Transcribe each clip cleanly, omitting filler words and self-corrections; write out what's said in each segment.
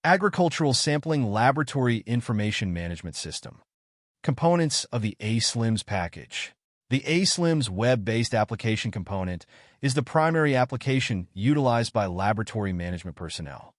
Agricultural Sampling Laboratory Information Management System. Components of the ASLIMS package. The ASLIMS web-based application component is the primary application utilized by laboratory management personnel.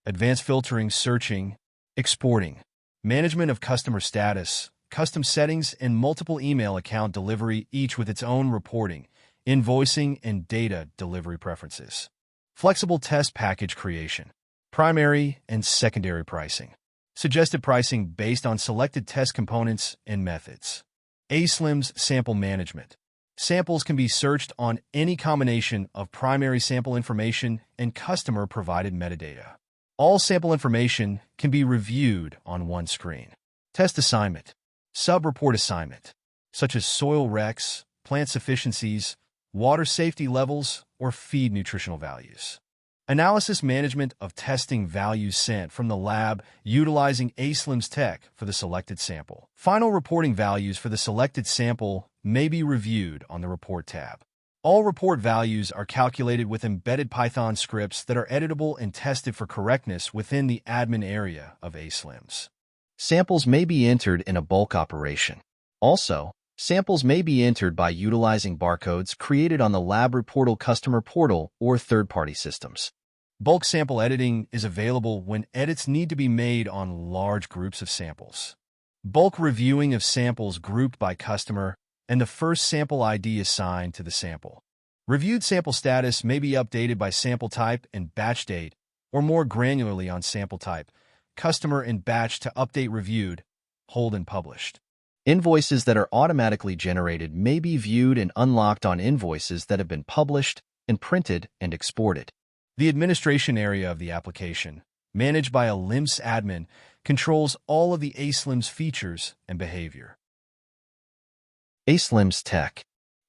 Advanced filtering, searching, exporting, management of customer status, custom settings, and multiple email account delivery, each with its own reporting, invoicing, and data delivery preferences. Flexible test package creation. Primary and secondary pricing. Suggested pricing based on selected test components and methods. ASLIMS sample management. Samples can be searched on any combination of primary sample information and customer-provided metadata. All sample information can be reviewed on one screen. Test assignment. Sub-report assignment, such as soil recs, plant sufficiencies, water safety levels, or feed nutritional values. Analysis management of testing values sent from the lab utilizing ASLIMS Tech for the selected sample. Final reporting values for the selected sample may be reviewed on the Report tab. All report values are calculated with embedded Python scripts that are editable and tested for correctness within the admin area of ASLIMS. Samples may be entered in a bulk operation. Also, samples may be entered by utilizing barcodes created on the Lab Reportal customer portal or third-party systems. Bulk sample editing is available when edits need to be made on large groups of samples. Bulk reviewing of samples grouped by customer and the first sample ID assigned to the sample. Reviewed sample status may be updated by sample type and batch date, or more granularly on sample type, customer, and batch to update reviewed, hold, and published. Invoices that are automatically generated may be viewed and unlocked on invoices that have been published and printed and exported. The administration area of the application, managed by a LIMS admin, controls all of the ASLIMS features and behavior. ASLIMS Tech.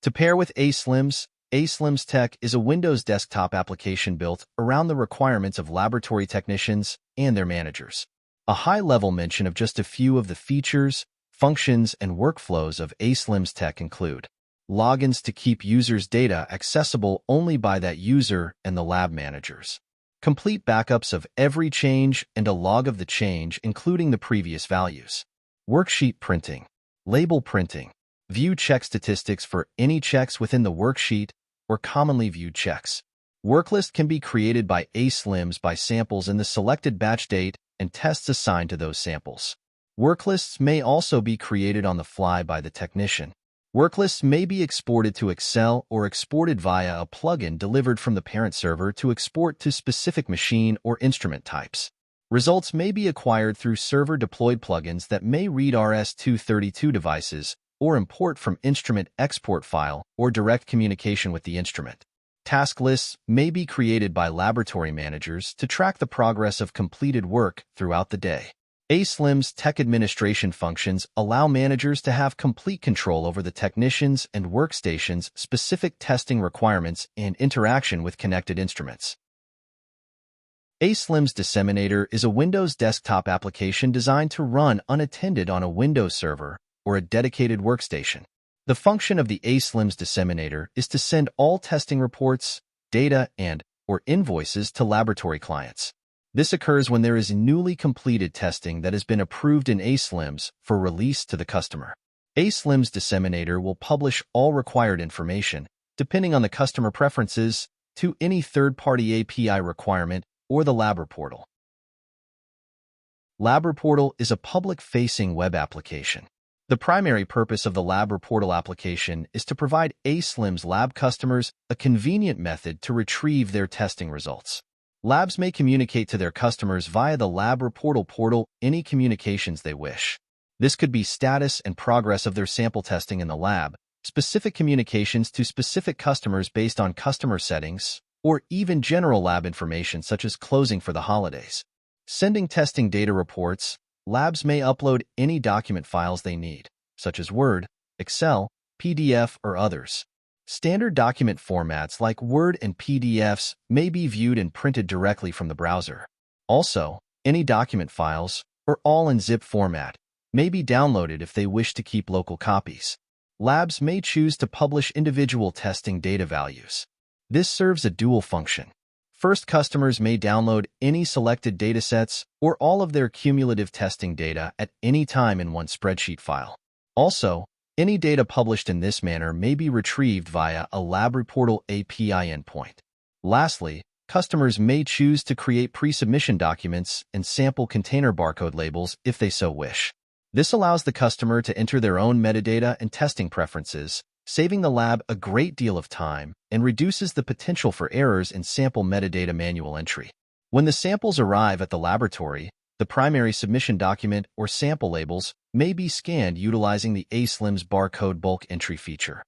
To pair with ASLIMS, ASLIMS Tech is a Windows desktop application built around the requirements of laboratory technicians and their managers. A high-level mention of just a few of the features, functions, and workflows of ASLIMS Tech include logins to keep users' data accessible only by that user and the lab managers, complete backups of every change and a log of the change including the previous values, worksheet printing, label printing, view check statistics for any checks within the worksheet or commonly viewed checks. Worklist can be created by ASLIMS by samples in the selected batch date and tests assigned to those samples. Worklists may also be created on the fly by the technician. Worklists may be exported to Excel or exported via a plugin delivered from the parent server to export to specific machine or instrument types. Results may be acquired through server-deployed plugins that may read RS-232 devices or import from instrument export file or direct communication with the instrument. Task lists may be created by laboratory managers to track the progress of completed work throughout the day. ASLIMS Tech administration functions allow managers to have complete control over the technicians' and workstations' specific testing requirements and interaction with connected instruments. ASLIMS Disseminator is a Windows desktop application designed to run unattended on a Windows server or a dedicated workstation. The function of the ASLIMS Disseminator is to send all testing reports, data, and/or invoices to laboratory clients. This occurs when there is newly completed testing that has been approved in ASLIMS for release to the customer. ASLIMS Disseminator will publish all required information, depending on the customer preferences, to any third-party API requirement or the Lab Reportal. Lab Reportal is a public-facing web application. The primary purpose of the Lab Reportal application is to provide ASLIMS lab customers a convenient method to retrieve their testing results. Labs may communicate to their customers via the Lab Reportal portal any communications they wish. This could be status and progress of their sample testing in the lab, specific communications to specific customers based on customer settings, or even general lab information such as closing for the holidays. Sending testing data reports, labs may upload any document files they need, such as Word, Excel, PDF, or others. Standard document formats like Word and PDFs may be viewed and printed directly from the browser. Also, any document files, or all in zip format, may be downloaded if they wish to keep local copies. Labs may choose to publish individual testing data values. This serves a dual function. First, customers may download any selected datasets or all of their cumulative testing data at any time in one spreadsheet file. Also, any data published in this manner may be retrieved via a LabReportal API endpoint. Lastly, customers may choose to create pre-submission documents and sample container barcode labels if they so wish. This allows the customer to enter their own metadata and testing preferences, saving the lab a great deal of time and reduces the potential for errors in sample metadata manual entry. When the samples arrive at the laboratory, the primary submission document or sample labels may be scanned utilizing the ASLIMS barcode bulk entry feature.